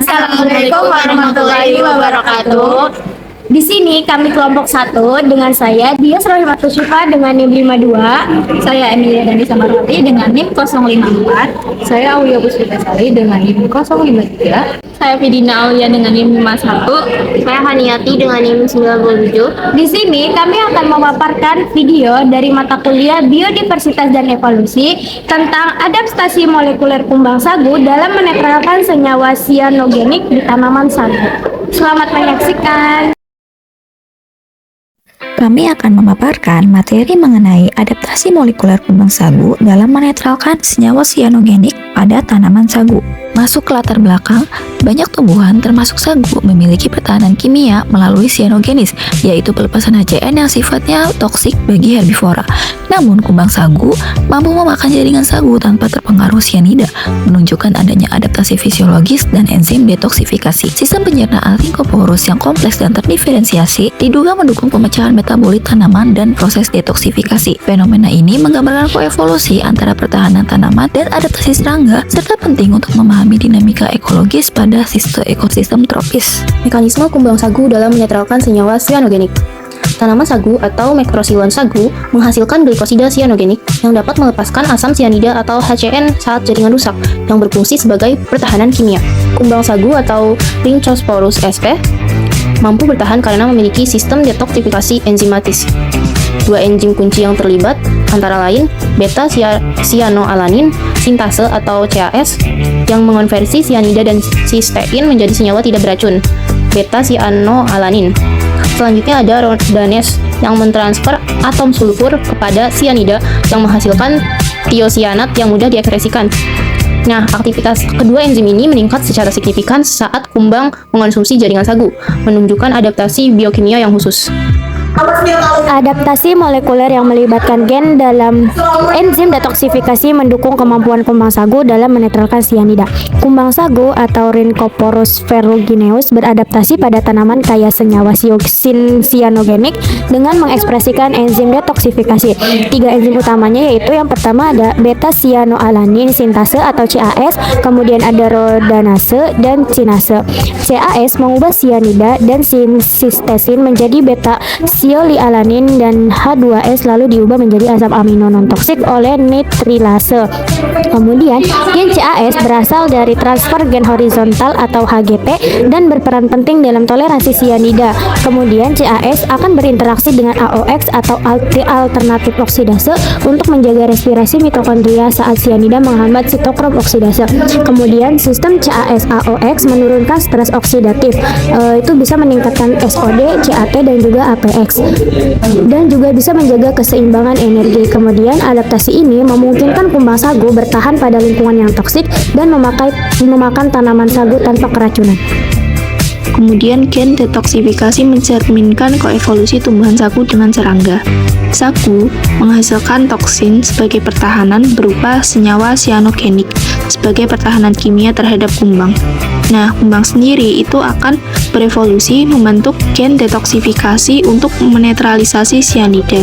Assalamualaikum warahmatullahi wabarakatuh. Di sini kami kelompok 1 dengan saya Dias Rohimatus Syifa dengan NIM 52. Saya Emilia Dani Samarwati dengan NIM 054. Saya Aulia Puspitasari dengan NIM 053. Saya Fidina Aulia dengan NIM 51. Saya Haniati dengan NIM 97. Di sini kami akan memaparkan video dari mata kuliah Biodiversitas dan Evolusi tentang adaptasi molekuler kumbang sagu dalam menetralkan senyawa sianogenik di tanaman sagu. Selamat menyaksikan. Kami akan memaparkan materi mengenai adaptasi molekuler kumbang sagu dalam menetralkan senyawa sianogenik pada tanaman sagu. Masuk ke latar belakang, banyak tumbuhan termasuk sagu memiliki pertahanan kimia melalui sianogenis, yaitu pelepasan HCN yang sifatnya toksik bagi herbivora. Namun, kumbang sagu mampu memakan jaringan sagu tanpa terpengaruh sianida, menunjukkan adanya adaptasi fisiologis dan enzim detoksifikasi. Sistem pencernaan Lycoporus yang kompleks dan terdiferensiasi diduga mendukung pemecahan metabolit tanaman dan proses detoksifikasi. Fenomena ini menggambarkan koevolusi antara pertahanan tanaman dan adaptasi serangga, serta penting untuk memahami dinamika ekologis pada ekosistem tropis. Mekanisme kumbang sagu dalam menetralkan senyawa sianogenik. Tanaman sagu atau Macrosilon sagu menghasilkan glikosida sianogenik yang dapat melepaskan asam sianida atau HCN saat jaringan rusak, yang berfungsi sebagai pertahanan kimia. Kumbang sagu atau Rhynchosporus sp mampu bertahan karena memiliki sistem detoksifikasi enzimatis. Dua enzim kunci yang terlibat antara lain beta-sianoalanin sintase atau CAS yang mengonversi sianida dan sistein menjadi senyawa tidak beracun, beta-sianoalanin. Selanjutnya ada rhodanase yang mentransfer atom sulfur kepada sianida yang menghasilkan tiosianat yang mudah diekspresikan. Nah, aktivitas kedua enzim ini meningkat secara signifikan saat kumbang mengonsumsi jaringan sagu, menunjukkan adaptasi biokimia yang khusus. Adaptasi molekuler yang melibatkan gen dalam enzim detoksifikasi mendukung kemampuan kumbang sagu dalam menetralkan sianida. Kumbang sagu atau Rhynchoporus ferrugineus beradaptasi pada tanaman kaya senyawa sianogenik dengan mengekspresikan enzim detoksifikasi. Tiga enzim utamanya yaitu yang pertama ada beta-sianoalanin sintase atau CAS, kemudian ada rhodanase dan cinase. CAS mengubah sianida dan sistesin menjadi beta-siolialanin dan H2S lalu diubah menjadi asam amino non-toksik oleh nitrilase. Kemudian, gen CAS berasal dari transfer gen horizontal atau HGT dan berperan penting dalam toleransi sianida. Kemudian, CAS akan berinteraksi dengan AOX atau alternatif oksidase untuk menjaga respirasi mitokondria saat sianida menghambat sitokrom oksidase. Kemudian, sistem CAS-AOX menurunkan stres oksidatif. Itu bisa meningkatkan SOD, CAT, dan juga APX. Dan juga bisa menjaga keseimbangan energi. Kemudian adaptasi ini memungkinkan kumbang sagu bertahan pada lingkungan yang toksik dan memakan tanaman sagu tanpa keracunan. Kemudian gen detoksifikasi mencerminkan koevolusi tumbuhan sagu dengan serangga. Sagu menghasilkan toksin sebagai pertahanan berupa senyawa sianogenik sebagai pertahanan kimia terhadap kumbang. Nah, kumbang sendiri itu akan berevolusi membentuk gen detoksifikasi untuk menetralisasi sianida.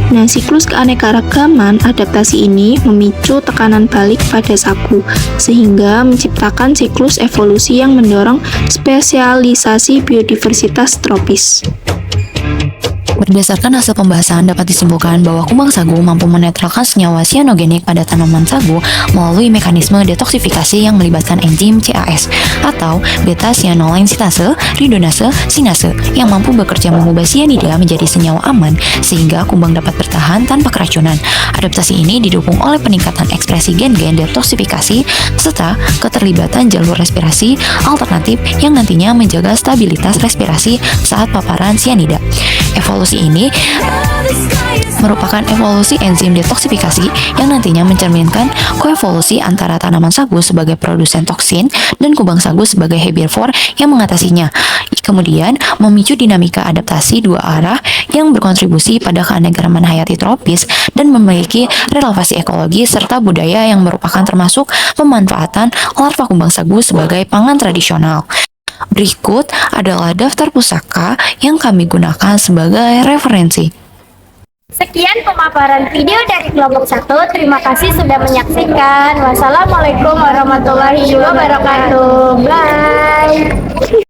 Nah, siklus keanekaragaman adaptasi ini memicu tekanan balik pada sagu, sehingga menciptakan siklus evolusi yang mendorong spesialisasi biodiversitas tropis. Berdasarkan hasil pembahasan, dapat disimpulkan bahwa kumbang sagu mampu menetralkan senyawa sianogenik pada tanaman sagu melalui mekanisme detoksifikasi yang melibatkan enzim CAS atau beta-sianoalanin sintase, rhodonase, sinase yang mampu bekerja mengubah sianida menjadi senyawa aman sehingga kumbang dapat bertahan tanpa keracunan. Adaptasi ini didukung oleh peningkatan ekspresi gen-gen detoksifikasi serta keterlibatan jalur respirasi alternatif yang nantinya menjaga stabilitas respirasi saat paparan sianida. Evolusi ini merupakan evolusi enzim detoksifikasi yang nantinya mencerminkan koevolusi antara tanaman sagu sebagai produsen toksin dan kumbang sagu sebagai herbivore yang mengatasinya. Kemudian memicu dinamika adaptasi dua arah yang berkontribusi pada keanekaragaman hayati tropis dan memiliki relevasi ekologi serta budaya yang merupakan termasuk pemanfaatan larva kumbang sagu sebagai pangan tradisional. Berikut adalah daftar pusaka yang kami gunakan sebagai referensi. Sekian pemaparan video dari kelompok 1. Terima kasih sudah menyaksikan. Wassalamualaikum warahmatullahi wabarakatuh. Bye.